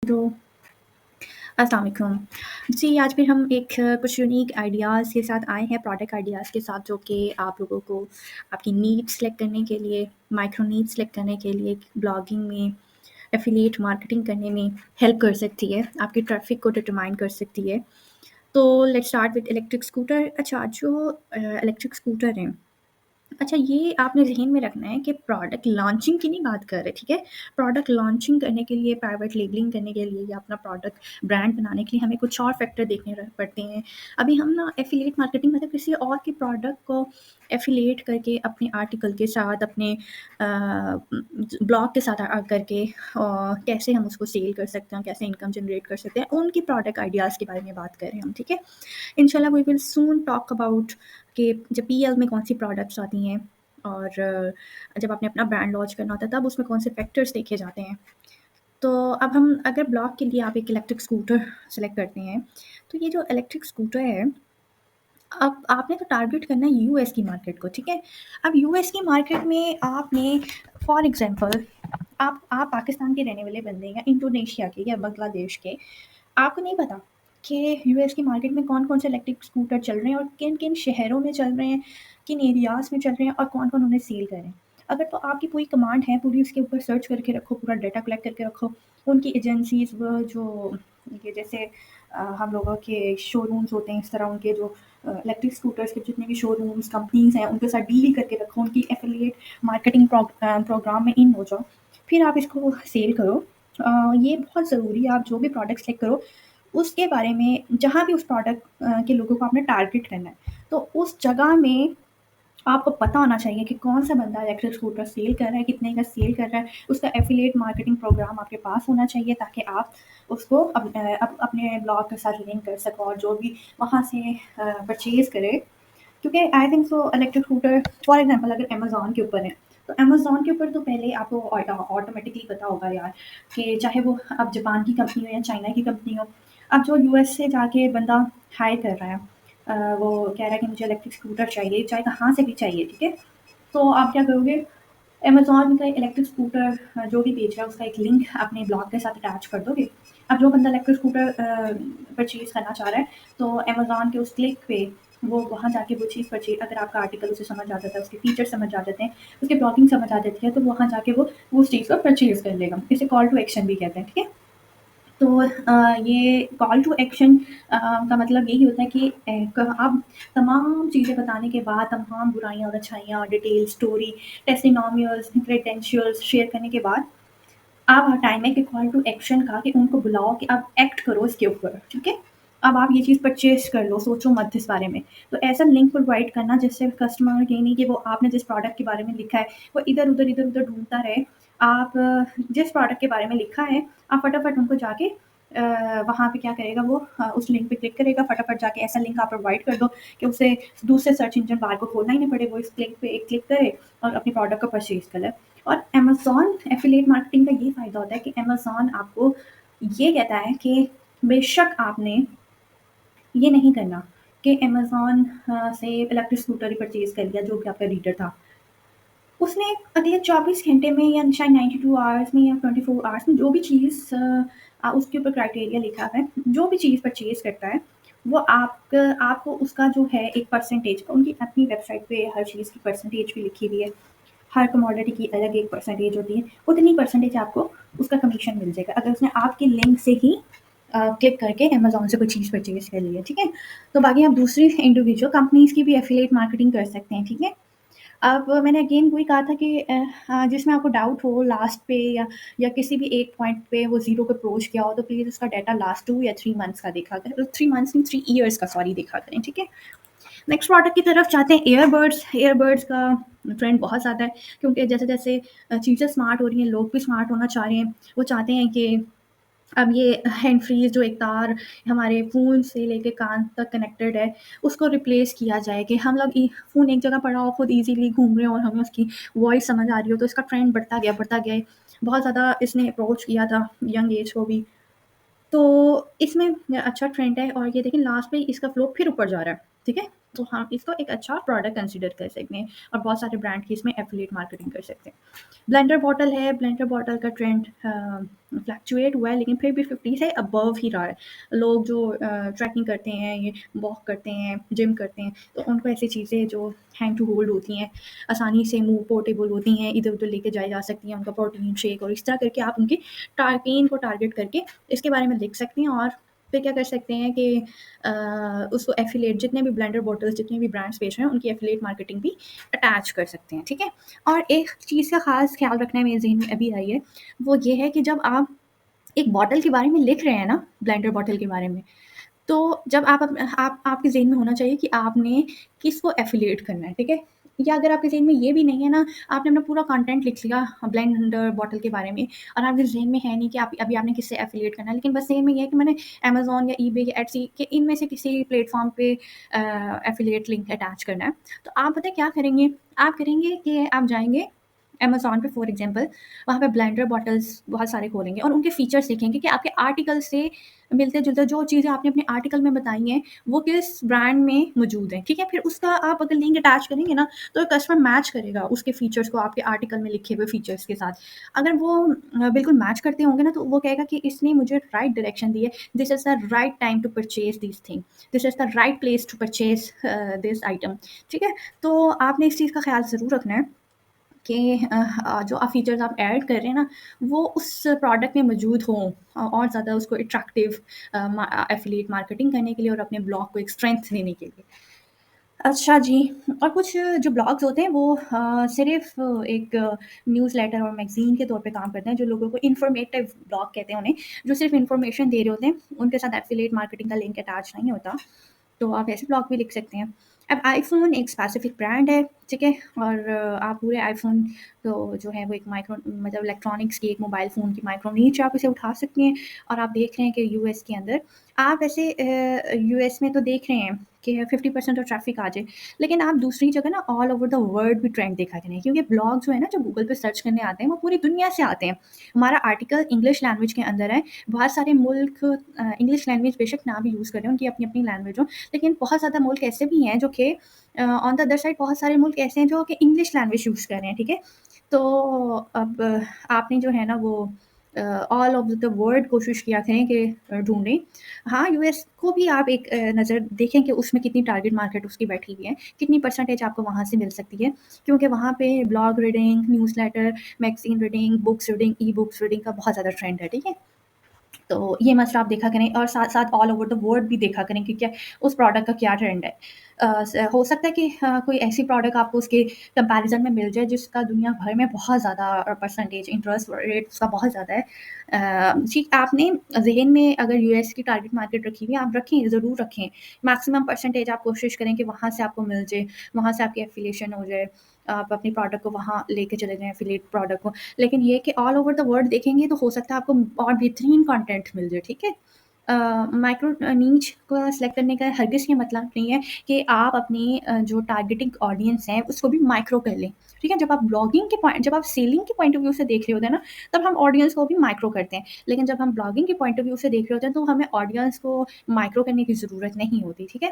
तो अस्सलाम वालेकुम। जी, आज फिर हम कुछ यूनिक आइडियाज़ के साथ आए हैं, प्रोडक्ट आइडियाज़ के साथ जो कि आप लोगों को आपकी नीड सेलेक्ट करने के लिए, माइक्रो नीड सेलेक्ट करने के लिए, ब्लॉगिंग में, एफ़िलिएट मार्केटिंग करने में हेल्प कर सकती है, आपकी ट्रैफ़िक को डिटरमाइन कर सकती है। तो let's start with electric scooter. अच्छा, जो इलेक्ट्रिक स्कूटर हैं, अच्छा ये आपने ज़हन में रखना है कि प्रोडक्ट लॉन्चिंग की नहीं बात कर रहे, ठीक है? प्रोडक्ट लॉन्चिंग करने के लिए, प्राइवेट लेबलिंग करने के लिए या अपना प्रोडक्ट ब्रांड बनाने के लिए हमें कुछ और फैक्टर देखने पड़ते हैं। अभी हम ना एफ़िलिएट मार्केटिंग मतलब किसी और के प्रोडक्ट को एफ़िलिएट करके अपने आर्टिकल के साथ, अपने ब्लॉग के साथ करके कैसे हम उसको सेल कर सकते हैं, कैसे इनकम जनरेट कर सकते हैं, उनकी प्रोडक्ट आइडियाज़ के बारे में बात कर रहे हैं हम, ठीक है? इंशाल्लाह we will soon talk about कि जब पीएल में कौन-सी प्रोडक्ट्स आती हैं और जब आपने अपना ब्रांड लॉन्च करना होता है तब उसमें कौन से फैक्टर्स देखे जाते हैं। तो अब हम अगर ब्लॉग के लिए आप एक इलेक्ट्रिक स्कूटर सेलेक्ट करते हैं, तो ये जो इलेक्ट्रिक स्कूटर है, अब आपने तो टारगेट करना है यूएस की मार्केट को, ठीक है? अब यूएस की मार्केट में आपने फॉर एग्ज़ाम्पल आप पाकिस्तान के रहने वाले बंदे हैं या इंडोनेशिया के या बांग्लादेश के, आपको नहीं पता कि यूएस की मार्केट में कौन-कौन से इलेक्ट्रिक स्कूटर चल रहे हैं और किन-किन शहरों में चल रहे हैं, किन एरियाज़ में चल रहे हैं और कौन-कौन उन्हें सेल कर रहे हैं। अगर तो आपकी पूरी कमांड है, पूरी उसके ऊपर सर्च करके रखो, पूरा डाटा कलेक्ट करके रखो, उनकी एजेंसीज़ वो जो ये जैसे हम लोगों के शोरूम्स होते हैं, इस तरह उनके जो इलेक्ट्रिक स्कूटर्स के जितने भी शोरूम्स, कंपनीज़ हैं, उनके साथ डील करके रखो, उनकी एफ़िलिएट मार्केटिंग प्रोग्राम में इन हो जाओ। फिर आप इसको सेल करो। ये बहुत ज़रूरी है, आप जो भी प्रोडक्ट सेलेक्ट करो, उसके बारे में जहाँ भी उस प्रोडक्ट के लोगों को आपने टारगेट करना है, तो उस जगह में आपको पता होना चाहिए कि कौन-सा बंदा इलेक्ट्रिक स्कूटर सेल कर रहा है, कितने का सेल कर रहा है, उसका एफ़िलिएट मार्केटिंग प्रोग्राम आपके पास होना चाहिए ताकि आप उसको अपने ब्लॉग के साथ लिंक कर सको और जो भी वहाँ से परचेज़ करे। क्योंकि I think so electric scooter for example अगर अमेज़न के ऊपर है, तो अमेज़न के ऊपर तो पहले आपको ऑटोमेटिकली पता होगा यार कि चाहे वो अब जापान की कंपनी हो या चाइना की कंपनी हो, अब जो यूएस से जाके बंदा हायर कर रहा है, वो कह रहा है कि मुझे इलेक्ट्रिक स्कूटर चाहिए, चाहे कहाँ से भी चाहिए, ठीक है? तो आप क्या करोगे, अमेज़न का इलेक्ट्रिक स्कूटर जो भी बेच रहा है उसका एक लिंक अपने ब्लॉग के साथ अटैच कर दोगे। अब जो बंदा इलेक्ट्रिक स्कूटर परचेज़ करना चाह रहा है, तो अमेज़न के उस क्लिक पे वो वहाँ जाके वो चीज़ परचेज़ अगर आपका आर्टिकल उसे समझ आ जाता है, उसके फीचर्स समझ आ जाते हैं, उसकी ब्लॉगिंग समझ आ जाती है, तो वहाँ जाके वो उस चीज़ को परचेज़ कर लेगा। इसे कॉल टू एक्शन भी कहते हैं, ठीक है? तो ये कॉल टू एक्शन का मतलब यही होता है कि आप तमाम चीज़ें बताने के बाद, तमाम बुराइयाँ और अच्छाइयाँ, detail, story, testimonials, credentials share करने के बाद, अब टाइम है कि कॉल टू एक्शन का कि उनको बुलाओ कि अब एक्ट करो इसके ऊपर, ठीक है? अब आप ये चीज़ परचेज़ कर लो, सोचो मत इस बारे में। तो ऐसा लिंक प्रोवाइड करना जिससे कस्टमर ये नहीं कि वो आपने जिस प्रोडक्ट के बारे में लिखा है, वो इधर-उधर, इधर-उधर ढूँढता रहे। आप जिस प्रोडक्ट के बारे में लिखा है, आप फटाफट उनको जाके वहाँ पे क्या करेगा वो, उस लिंक पे क्लिक करेगा, फटाफट जाके ऐसा लिंक आप प्रोवाइड कर दो कि उसे दूसरे सर्च इंजन बार को खोलना ही नहीं पड़े, वो इस लिंक पे एक क्लिक करे और अपने प्रोडक्ट को परचेज़ कर ले। और अमेज़न एफ़िलिएट मार्केटिंग का ये फ़ायदा होता है कि अमेज़न आपको ये कहता है कि बेशक आपने ये नहीं करना कि अमेज़न से इलेक्ट्रिक स्कूटर ही परचेज़ कर लिया जो कि आपका रीडर था। उसने अगले 24 घंटे में या शायद 92 आवर्स में या 24 आवर्स में जो भी चीज़ उसके ऊपर क्राइटेरिया लिखा है, जो भी चीज़ परचेज़ करता है, वो आपको उसका जो है एक परसेंटेज, उनकी अपनी वेबसाइट पे हर चीज़ की परसेंटेज भी लिखी हुई है। हर कमोडिटी की अलग एक परसेंटेज होती है, उतनी परसेंटेज आपको उसका कमीशन मिल जाएगा अगर उसने आपके लिंक से ही क्लिक करके अमेज़न से कोई चीज़ परचेज़ कर ली है, ठीक है? तो बाकी आप दूसरी इंडिविजुअल कंपनीज़ की भी एफ़िलिएट मार्केटिंग कर सकते हैं, ठीक है? अब मैंने अगेन वही कहा था कि जिसमें आपको डाउट हो लास्ट पे या किसी भी एक पॉइंट पे वो ज़ीरो को अप्रोच किया हो, तो प्लीज़ उसका डाटा लास्ट 2 या 3 मंथ्स का देखा करें, 3 मंथ्स नहीं 3 ईयर्स का सॉरी देखा करें, ठीक है? नेक्स्ट प्रोडक्ट की तरफ जाते हैं, ईयरबड्स। ईयरबड्स का ट्रेंड बहुत ज़्यादा है क्योंकि जैसे-जैसे चीज़ें स्मार्ट हो रही हैं, लोग भी स्मार्ट होना चाह रहे हैं। वो चाहते हैं कि अब ये हैंड फ्री जो एक तार हमारे फ़ोन से लेके कान तक कनेक्टेड है, उसको रिप्लेस किया जाए कि हम लोग फ़ोन एक जगह पड़ा हो, खुद ईज़िली घूम रहे हो और हमें उसकी वॉइस समझ आ रही हो, तो इसका ट्रेंड बढ़ता गया, बढ़ता गया है। बहुत ज़्यादा इसने अप्रोच किया था यंग एज को भी। तो इसमें अच्छा ट्रेंड है और ये देखिए लास्ट में इसका फ्लो फिर ऊपर जा रहा है, ठीक है? तो हम इसको एक अच्छा प्रोडक्ट कंसिडर कर सकते हैं और बहुत सारे ब्रांड की इसमें एफिलिएट मार्केटिंग कर सकते हैं। ब्लेंडर बॉटल है, ब्लेंडर बॉटल का ट्रेंड फ्लक्चुएट हुआ है, लेकिन फिर भी 50 से अबव ही रहा है। लोग जो ट्रैकिंग करते हैं, ये वॉक करते हैं, जिम करते हैं, तो उनको ऐसी चीज़ें जो हैंड टू होल्ड होती हैं, आसानी से मूव पोर्टेबल होती हैं, इधर-उधर लेके जाई जा सकती हैं, उनका प्रोटीन शेक और इस तरह करके आप उनकी पेन को टारगेट करके इसके बारे में लिख सकती हैं और फिर क्या कर सकते हैं कि उसको एफिलिएट जितने भी ब्लेंडर बॉटल्स, जितने भी ब्रांड्स बेच रहे हैं, उनकी एफिलिएट मार्केटिंग भी अटैच कर सकते हैं, ठीक है? और एक चीज़ का ख़ास ख़्याल रखना है मेरे ज़हन में अभी आई है, वो ये है कि जब आप एक बॉटल के बारे में लिख रहे हैं ना, ब्लेंडर बॉटल के बारे में, तो जब आप आपके ज़हन में होना चाहिए कि आपने किसको एफ़िलिएट करना है, ठीक है? या अगर आपके ज़हन में ये भी नहीं है ना, आपने अपना पूरा कंटेंट लिख लिया ब्लेंडर बॉटल के बारे में और आपके ज़हन में है नहीं कि आप अभी आपने किससे एफ़िलिएट करना है, लेकिन बस ज़हन में ये है कि मैंने अमेज़न या ईबे या एट्सी के इनमें से किसी प्लेटफ़ॉर्म पे एफ़िलिएट लिंक अटैच करना है। तो आप पता है क्या करेंगे? आप करेंगे कि आप जाएँगे अमेज़न पे फॉर एग्ज़ाम्पल, वहाँ पे ब्लेंडर बॉटल्स बहुत सारे खोलेंगे और उनके फ़ीचर्स देखेंगे कि आपके आर्टिकल से मिलते-जुलते जो चीज़ें आपने अपने आर्टिकल में बताई हैं, वो किस ब्रांड में मौजूद हैं, ठीक है? फिर उसका आप अगर लिंक अटैच करेंगे ना, तो कस्टमर मैच करेगा उसके फ़ीचर्स को आपके आर्टिकल में लिखे हुए फ़ीचर्स के साथ। अगर वो बिल्कुल मैच करते होंगे ना, तो वो कहेगा कि इसने मुझे राइट डायरेक्शन दी है, this is the right time to purchase this thing, this is the right place to purchase this item, ठीक है? तो आपने इस चीज़ का ख़्याल ज़रूर रखना है कि जो फ़ीचर्स आप ऐड कर रहे हैं ना, वो उस प्रोडक्ट में मौजूद हों और ज़्यादा उसको अट्रैक्टिव एफ़िलिएट मार्केटिंग करने के लिए और अपने ब्लॉग को एक स्ट्रेंथ देने के लिए। अच्छा जी, और कुछ जो ब्लॉग्स होते हैं वो सिर्फ़ एक न्यूज़लेटर और मैगज़ीन के तौर पे काम करते हैं, जो लोगों को इन्फॉर्मेटिव ब्लॉग कहते हैं उन्हें, जो सिर्फ़ इन्फॉर्मेशन दे रहे होते हैं, उनके साथ एफ़िलिएट मार्केटिंग का लिंक अटैच नहीं होता। तो आप ऐसे ब्लॉग भी लिख सकते हैं। अब आईफ़ोन एक स्पेसिफ़िक ब्रांड है, ठीक है? और आप पूरे आईफ़ोन तो जो है वो एक माइक्रो मतलब इलेक्ट्रॉनिक्स की एक मोबाइल फ़ोन की माइक्रो नीच आप इसे उठा सकती हैं और आप देख रहे हैं कि यूएस के अंदर आप ऐसे यूएस में तो देख रहे हैं कि 50% ऑफ ट्रैफ़िक आ जाए, लेकिन आप दूसरी जगह ना ऑल ओवर द वर्ल्ड भी ट्रेंड देखा करें क्योंकि ब्लॉग जो है ना, जो गूगल पे सर्च करने आते हैं, वो पूरी दुनिया से आते हैं। हमारा आर्टिकल इंग्लिश लैंग्वेज के अंदर है, बहुत सारे मुल्क इंग्लिश लैंग्वेज बेशक ना भी यूज़ करें, उनकी अपनी-अपनी लैंग्वेज हो, लेकिन बहुत ज़्यादा मुल्क ऐसे भी हैं जो कि ऑन द अदर साइड बहुत सारे मुल्क ऐसे हैं जो कि इंग्लिश लैंग्वेज यूज़ कर रहे हैं, ठीक है? तो अब आपने जो है ना वो ऑल ओवर द वर्ल्ड कोशिश किया करें कि ढूँढें। हाँ, यूएस को भी आप एक नज़र देखें कि उसमें कितनी टारगेट मार्केट उसकी बैठी हुई है, कितनी परसेंटेज आपको वहाँ से मिल सकती है। क्योंकि वहाँ पे blog reading, newsletter, magazine reading, books reading, e-books reading का बहुत ज़्यादा ट्रेंड है, ठीक है? तो ये मस्ट आप देखा करें और साथ-साथ ऑल ओवर द वर्ल्ड भी देखा करें कि क्या उस प्रोडक्ट का क्या ट्रेंड है। हो सकता है कि कोई ऐसी प्रोडक्ट आपको उसके कंपैरिज़न में मिल जाए जिसका दुनिया भर में बहुत ज़्यादा परसेंटेज इंटरेस्ट रेट उसका बहुत ज़्यादा है। ठीक आपने ज़हन में अगर यूएस की टारगेट मार्केट रखी हुई है, आप रखें, ज़रूर रखें। मैक्सिमम परसेंटेज आप कोशिश करें कि वहाँ से आपको मिल जाए, वहाँ से आपकी एफ़िलिएशन हो जाए। आप अपनी प्रोडक्ट को वहाँ लेके चले जाएँ एफ़िलिएट प्रोडक्ट को। लेकिन ये कि ऑल ओवर द वर्ल्ड देखेंगे तो हो सकता है आपको और बेहतरीन कंटेंट मिल जाए, ठीक है? माइक्रो नीच को सेलेक्ट करने का हरगिज़ ये मतलब नहीं है कि आप अपनी जो टारगेटिंग ऑडियंस है उसको भी माइक्रो कर लें, ठीक है? जब आप सेलिंग के पॉइंट ऑफ व्यू से देख रहे होते हैं ना, तब हम ऑडियंस को भी माइक्रो करते हैं। लेकिन जब हम ब्लॉगिंग के पॉइंट ऑफ व्यू से देख रहे होते हैं तो हमें ऑडियंस को माइक्रो करने की ज़रूरत नहीं होती, ठीक है?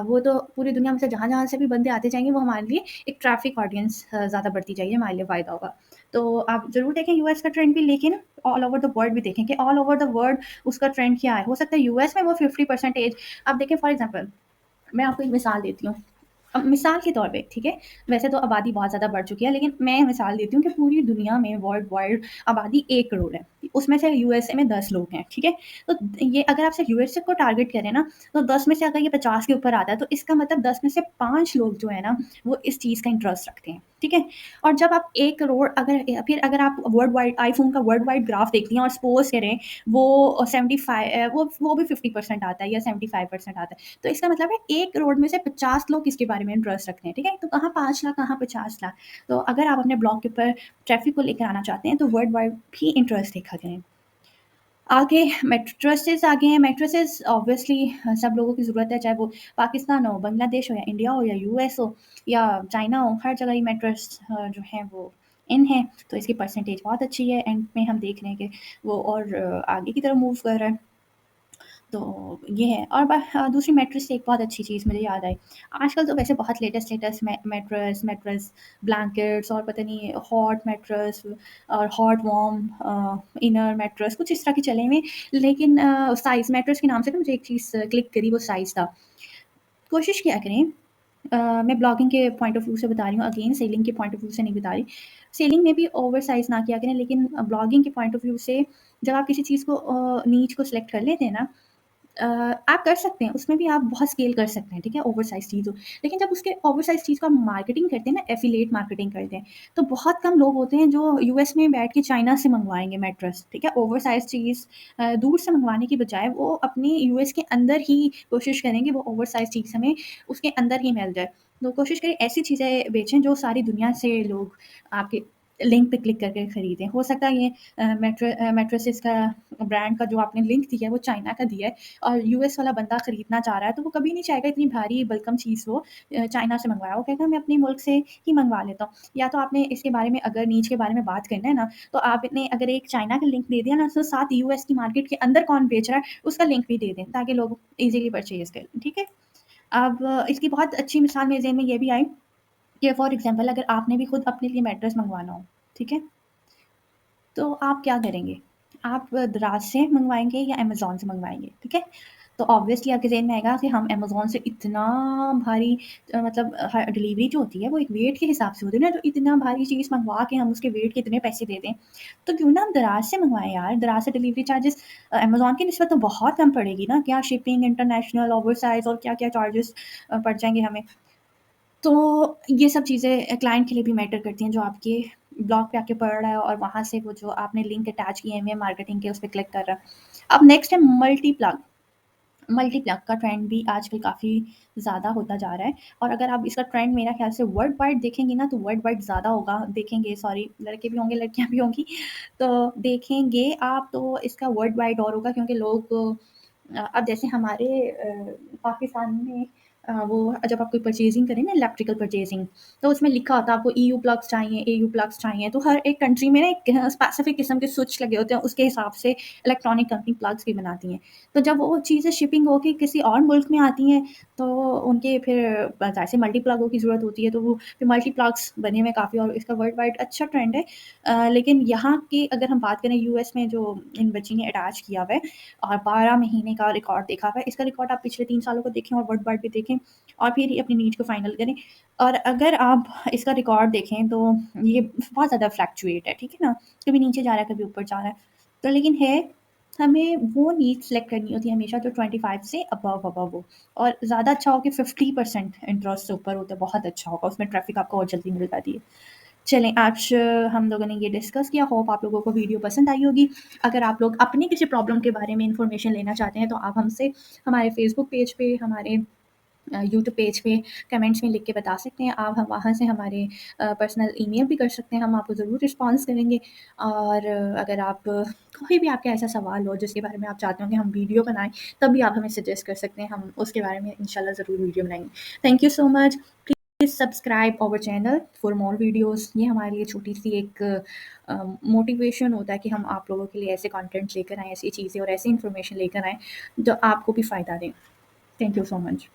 वो तो पूरी दुनिया में से जहाँ-जहाँ से भी बंदे आते जाएँगे वो हमारे लिए एक ट्रैफ़िक ऑडियंस ज़्यादा बढ़ती जाएगी, हमारे लिए फ़ायदा होगा। तो आप ज़रूर देखें यूएस का ट्रेंड भी, लेकिन ऑल ओवर द वर्ल्ड भी देखें कि ऑल ओवर द वर्ल्ड उसका ट्रेंड क्या है। हो सकता है यूएस में वो 50% आप देखें फॉर एग्ज़ाम्पल मैं आपको एक मिसाल देती हूँ। अब मिसाल के तौर पे, ठीक है? वैसे तो आबादी बहुत ज़्यादा बढ़ चुकी है, लेकिन मैं मिसाल देती हूँ कि पूरी दुनिया में वर्ल्ड वाइड आबादी 1 करोड़ है। उसमें से यूएसए में 10 लोग हैं, ठीक है? तो ये अगर आप सिर्फ़ यूएसए को टारगेट करें ना, तो 10 में से अगर ये 50 के ऊपर आता है, तो इसका मतलब 10 में से 5 लोग जो है ना, वो इस चीज़ का इंटरेस्ट रखते हैं, ठीक है? और जब आप 1 करोड़ फिर अगर आप वर्ल्ड वाइड आईफ़ोन का वर्ल्ड वाइड ग्राफ देखती हैं और सपोज़ करें वो 75 वो भी 50% आता है या 75% आता है। तो इसका मतलब है 1 करोड़ में से 50 लोग इसके बारे में इंटरेस्ट रखते हैं, ठीक है? तो कहाँ 5 लाख, कहाँ 50 लाख। तो अगर आप अपने ब्लॉग के ऊपर ट्रैफ़िक को लेकर आना चाहते हैं, तो वर्ल्ड वाइड भी इंटरेस्ट देखा करें। आगे मैट्रेसेस आ गए हैं। मैट्रेसेस ऑब्वियसली सब लोगों की ज़रूरत है, चाहे वो पाकिस्तान हो, बांग्लादेश हो या इंडिया हो या यूएस हो या चाइना हो, हर जगह ये मैट्रेस जो हैं वो इन है। तो इसकी परसेंटेज बहुत अच्छी है। एंड में हम देख रहे हैं कि वो और आगे की तरफ मूव कर रहा है। तो ये है। और दूसरी मैट्रेस से एक बहुत अच्छी चीज़ मुझे याद आई। आजकल तो वैसे बहुत latest latest mattress mattress blankets और पता नहीं हॉट मैट्रेस और हॉट वार्म इनर मैट्रेस कुछ इस तरह के चले हुए। लेकिन साइज़ मैट्रेस के नाम से ना मुझे एक चीज़ क्लिक करी, वो साइज़ था। कोशिश किया करें, मैं ब्लॉगिंग के पॉइंट ऑफ व्यू से बता रही हूँ, अगेन सेलिंग के पॉइंट ऑफ व्यू से नहीं बता रही। सेलिंग में भी ओवर साइज़ ना किया करें, लेकिन ब्लॉगिंग के पॉइंट ऑफ व्यू से जब आप किसी चीज़ को नीच को सिलेक्ट कर लेते हैं ना, अ, आप कर सकते हैं, उसमें भी आप बहुत स्केल कर सकते हैं, ठीक है? ओवरसाइज़ चीज़ हो। लेकिन जब उसके ओवरसाइज़ चीज़ को आप मार्केटिंग करते हैं ना, एफ़िलिएट मार्केटिंग करते हैं, तो बहुत कम लोग होते हैं जो यूएस में बैठ के चाइना से मँगवाएँगे मैट्रेस, ठीक है? ओवरसाइज़ चीज़ दूर से मँगवाने की बजाय वो अपने यूएस के अंदर ही कोशिश करेंगे वो ओवरसाइज़ चीज़ हमें उसके अंदर ही मिल जाए। तो कोशिश करें ऐसी चीज़ें बेचें जो सारी दुनिया से लोग आपके लिंक पे क्लिक करके खरीदें। हो सकता है ये मैट्रेसेस का ब्रांड का जो आपने लिंक दिया है वो चाइना का दिया है और यूएस वाला बंदा खरीदना चाह रहा है, तो वो कभी नहीं चाहेगा इतनी भारी बल्कम चीज़ वो चाइना से मँगवाया। वो कहेगा मैं अपने मुल्क से ही मँगवा लेता हूँ। या तो आपने इसके बारे में अगर नीच के बारे में बात करना है ना, तो आपने अगर एक चाइना का लिंक दे दिया ना, तो साथ यूएस की मार्केट के अंदर कौन बेच रहा है, उसका लिंक भी दे दें, ताकि लोग ईज़िली परचेज़ करें, ठीक है? अब इसकी बहुत अच्छी मिसाल मेरे ज़हन में ये भी आई कि फॉर एग्ज़ाम्पल अगर आपने भी खुद अपने लिए मैट्रेस मँगवाना हो, ठीक है? तो आप क्या करेंगे? आप दराज़ से मँगवाएँगे या अमेज़न से मँगवाएँगे, ठीक है? तो ऑब्वियसली आपके ज़हन में आएगा कि हम अमेज़न से इतना भारी मतलब डिलीवरी जो होती है वो एक वेट के हिसाब से होती है ना, तो इतना भारी चीज़ मँगवा के हम उसके वेट के इतने पैसे दे दें, तो क्यों ना हम दराज़ से मँगवाएँ यार। दराज़ से डिलीवरी चार्जेज़ अमेज़न की निस्बत तो बहुत कम पड़ेगी ना, क्या शिपिंग, इंटरनेशनल, ओवरसाइज़ और क्या-क्या चार्जेज़ पड़ जाएँगे हमें। तो ये सब चीज़ें क्लाइंट के लिए भी मैटर करती हैं, जो आपके ब्लॉग पे आके पढ़ रहा है और वहाँ से वो जो आपने लिंक अटैच किए हुए हैं मार्केटिंग के, उस पे क्लिक कर रहा है। अब नेक्स्ट है मल्टी-प्लग। मल्टी-प्लग का ट्रेंड भी आजकल काफ़ी ज़्यादा होता जा रहा है और अगर आप इसका ट्रेंड मेरा ख़्याल से वर्ल्ड वाइड देखेंगे ना, तो वर्ल्ड वाइड ज़्यादा होगा, देखेंगे सॉरी, लड़के भी होंगे, लड़कियाँ भी होंगी। तो देखेंगे आप तो इसका वर्ल्ड वाइड और होगा, क्योंकि लोग अब जैसे हमारे पाकिस्तान में वो जब आप कोई परचेज़िंग करें ना, इलेक्ट्रिकल परचेज़िंग, तो उसमें लिखा होता है आपको ईयू प्लग्स चाहिए, एयू प्लग्स चाहिए। तो हर एक कंट्री में ना एक स्पेसिफ़िक किस्म के स्विच लगे होते हैं, उसके हिसाब से इलेक्ट्रॉनिक कंपनी प्लग्स भी बनाती हैं। तो जब वो चीज़ें शिपिंग होके किसी और मुल्क में आती हैं, तो उनके फिर ज़ाहिर से मल्टी प्लगों की ज़रूरत होती है, तो वो फिर मल्टी प्लग्स बने हुए काफ़ी, और इसका वर्ल्ड वाइड अच्छा ट्रेंड है। लेकिन यहाँ की अगर हम बात करें, यूएस में जो इन बच्ची ने अटैच किया हुआ है और 12 महीने का रिकॉर्ड देखा हुआ है, इसका रिकॉर्ड आप पिछले 3 सालों को देखें और वर्ल्ड वाइड भी देखें और फिर ही अपनी नीड को फाइनल करें। और अगर आप इसका रिकॉर्ड देखें तो ये बहुत ज़्यादा फ्लक्चुएट है, ठीक है ना? कभी नीचे जा रहा है, कभी ऊपर जा रहा है। तो लेकिन है, हमें वो नीड सेलेक्ट करनी होती है हमेशा जो 25 से अबव अबव हो, और ज़्यादा अच्छा हो कि 50% इंटरेस्ट से ऊपर हो तो बहुत अच्छा होगा, उसमें ट्रैफ़िक आपको और जल्दी मिल जाती है। चलें, आज हम लोगों ने ये डिस्कस किया, होप आप लोगों को वीडियो पसंद आई होगी। अगर आप लोग अपनी किसी प्रॉब्लम के बारे में इन्फॉर्मेशन लेना चाहते हैं, तो आप हमसे हमारे फ़ेसबुक पेज पे, हमारे यूट्यूब पेज पे कमेंट्स में लिख के बता सकते हैं। आप हम वहाँ से हमारे पर्सनल ईमेल भी कर सकते हैं, हम आपको ज़रूर रिस्पॉन्स करेंगे। और अगर आप कोई भी आपका ऐसा सवाल हो जिसके बारे में आप चाहते हो कि हम वीडियो बनाएँ, तब भी आप हमें सजेस्ट कर सकते हैं, हम उसके बारे में इंशाल्लाह ज़रूर वीडियो बनाएँगे। Thank you so much. Please subscribe our channel for more videos. ये हमारे लिए छोटी-सी एक मोटिवेशन होता है कि हम आप लोगों के लिए ऐसे कंटेंट लेकर आएँ, ऐसी चीज़ें और ऐसी इन्फॉर्मेशन लेकर आएँ, जो आपको भी फ़ायदा दें। Thank you so much.